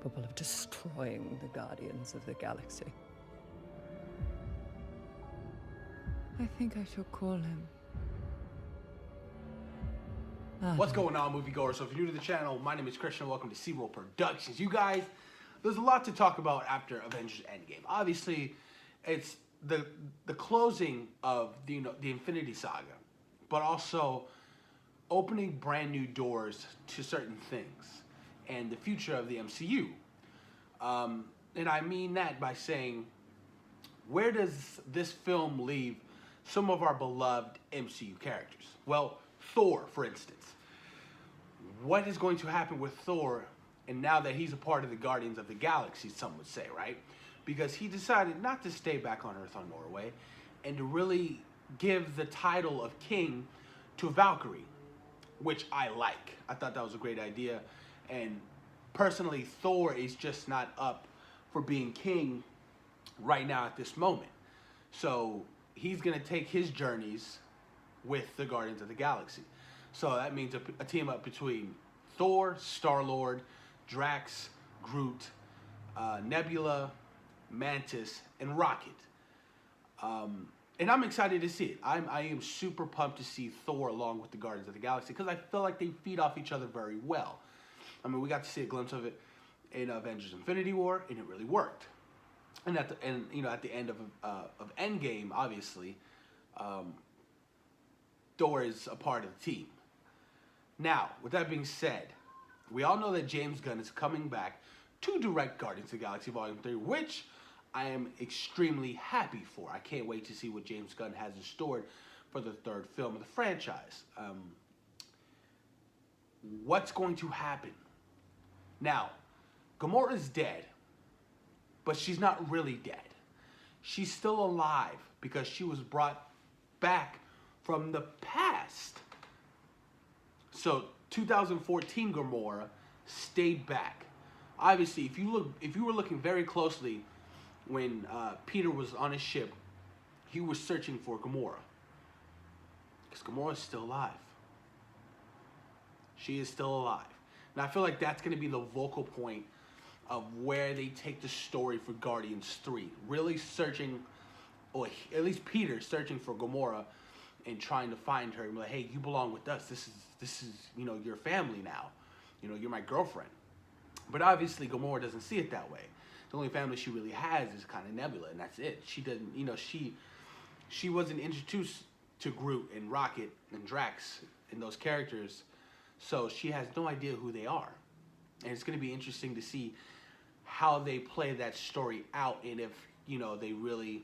capable of destroying the Guardians of the Galaxy. I think I shall call him Adam. What's going on, moviegoers? So if you're new to the channel, my name is Christian. Welcome to SeaWorld Productions. You guys, there's a lot to talk about after Avengers Endgame. Obviously, it's the closing of the Infinity Saga, but also opening brand new doors to certain things and the future of the MCU. And I mean that by saying, where does this film leave some of our beloved MCU characters? Well, Thor, for instance. What is going to happen with Thor, and now that he's a part of the Guardians of the Galaxy, some would say, right? Because he decided not to stay back on Earth on Norway, and to really give the title of king to Valkyrie, which I like. I thought that was a great idea, and personally, Thor is just not up for being king right now at this moment. So he's going to take his journeys with the Guardians of the Galaxy. So that means a team up between Thor, Star-Lord, Drax, Groot, Nebula, Mantis, and Rocket. And I'm excited to see it. I am super pumped to see Thor along with the Guardians of the Galaxy because I feel like they feed off each other very well. I mean, we got to see a glimpse of it in Avengers Infinity War, and it really worked. And at the end of Endgame, obviously, Thor is a part of the team. Now, with that being said, we all know that James Gunn is coming back to direct Guardians of the Galaxy Volume 3, which I am extremely happy for. I can't wait to see what James Gunn has in store for the third film of the franchise. What's going to happen? Now, Gamora is dead, but she's not really dead. She's still alive because she was brought back from the past. So 2014 Gamora stayed back. Obviously, if you were looking very closely when Peter was on his ship, he was searching for Gamora. Because Gamora is still alive. She is still alive. And I feel like that's going to be the vocal point of where they take the story for Guardians 3. Really searching, or at least Peter searching for Gamora and trying to find her and be like, hey, you belong with us. This is your family now. You're my girlfriend. But obviously Gamora doesn't see it that way. The only family she really has is kind of Nebula, and that's it. She doesn't, she wasn't introduced to Groot and Rocket and Drax and those characters, so she has no idea who they are. And it's going to be interesting to see how they play that story out, and if they really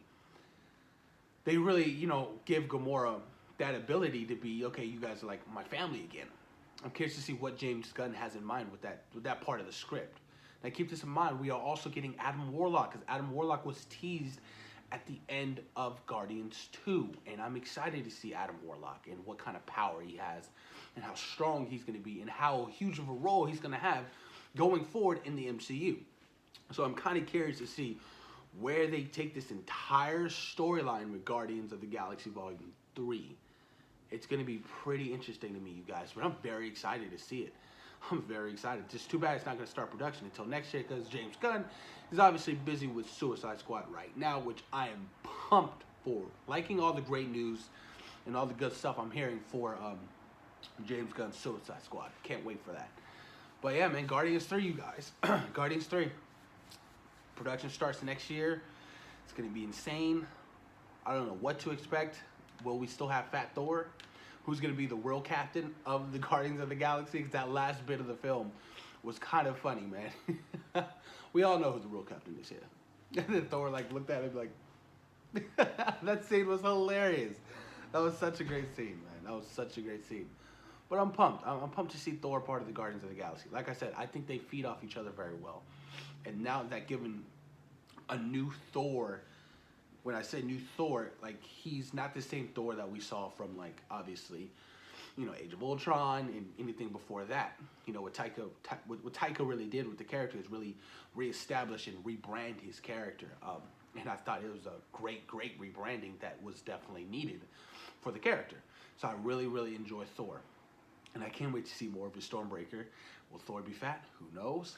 give Gamora that ability to be, okay, you guys are like my family again. I'm curious to see what James Gunn has in mind with that part of the script. Now keep this in mind, we are also getting Adam Warlock, because Adam Warlock was teased at the end of Guardians 2. And I'm excited to see Adam Warlock and what kind of power he has and how strong he's going to be and how huge of a role he's going to have going forward in the MCU. So I'm kind of curious to see where they take this entire storyline with Guardians of the Galaxy Volume 3. It's going to be pretty interesting to me, you guys, but I'm very excited to see it. I'm very excited. Just too bad it's not going to start production until next year because James Gunn is obviously busy with Suicide Squad right now, which I am pumped for. Liking all the great news and all the good stuff I'm hearing for James Gunn's Suicide Squad. Can't wait for that. But yeah, man, Guardians 3, you guys. Guardians 3. Production starts next year. It's going to be insane. I don't know what to expect. Will we still have Fat Thor? Who's going to be the world captain of the Guardians of the Galaxy? Because that last bit of the film was kind of funny, man. We all know who the world captain is here. And then Thor looked at him like, that scene was hilarious. That was such a great scene, man. That was such a great scene. But I'm pumped. I'm pumped to see Thor part of the Guardians of the Galaxy. Like I said, I think they feed off each other very well. And now that given a new Thor, when I say new Thor, he's not the same Thor that we saw from, obviously, Age of Ultron and anything before that. What Taika really did with the character is really reestablish and rebrand his character. And I thought it was a great rebranding that was definitely needed for the character. So I really enjoy Thor. And I can't wait to see more of his Stormbreaker. Will Thor be fat? Who knows?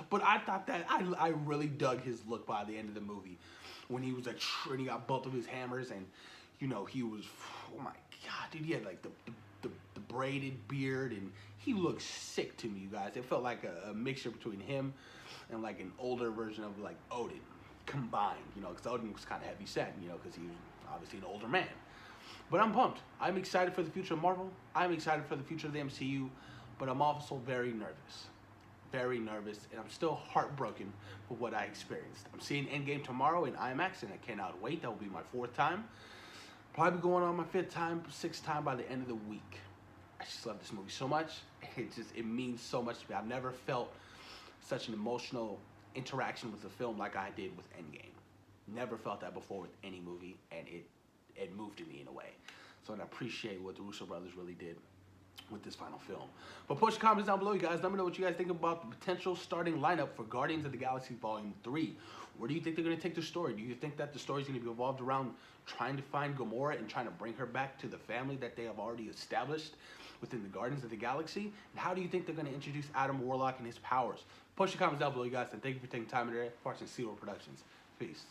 But I thought that I really dug his look by the end of the movie, when he was like, and he got both of his hammers, and you know he was, oh my god, dude, he had like the braided beard, and he looked sick to me, you guys. It felt like a mixture between him and like an older version of like Odin combined, you know, because Odin was kind of heavy set, you know, because he was obviously an older man. But I'm pumped. I'm excited for the future of Marvel. I'm excited for the future of the MCU, but I'm also very nervous. Very nervous, and I'm still heartbroken for what I experienced. I'm seeing Endgame tomorrow in IMAX, and I cannot wait. That will be my 4th time. Probably going on my 5th time, 6th time by the end of the week. I just love this movie so much. It means so much to me. I've never felt such an emotional interaction with the film like I did with Endgame. Never felt that before with any movie, and it moved me in a way. So I appreciate what the Russo brothers really did with this final film. But push comments down below, you guys. Let me know what you guys think about the potential starting lineup for Guardians of the Galaxy Volume 3. Where do you think they're going to take the story? Do you think that the story is going to be evolved around trying to find Gamora and trying to bring her back to the family that they have already established within the Guardians of the Galaxy? And how do you think they're going to introduce Adam Warlock and his powers? Push your comments down below, you guys. And thank you for taking time today watching Zero Productions. Peace.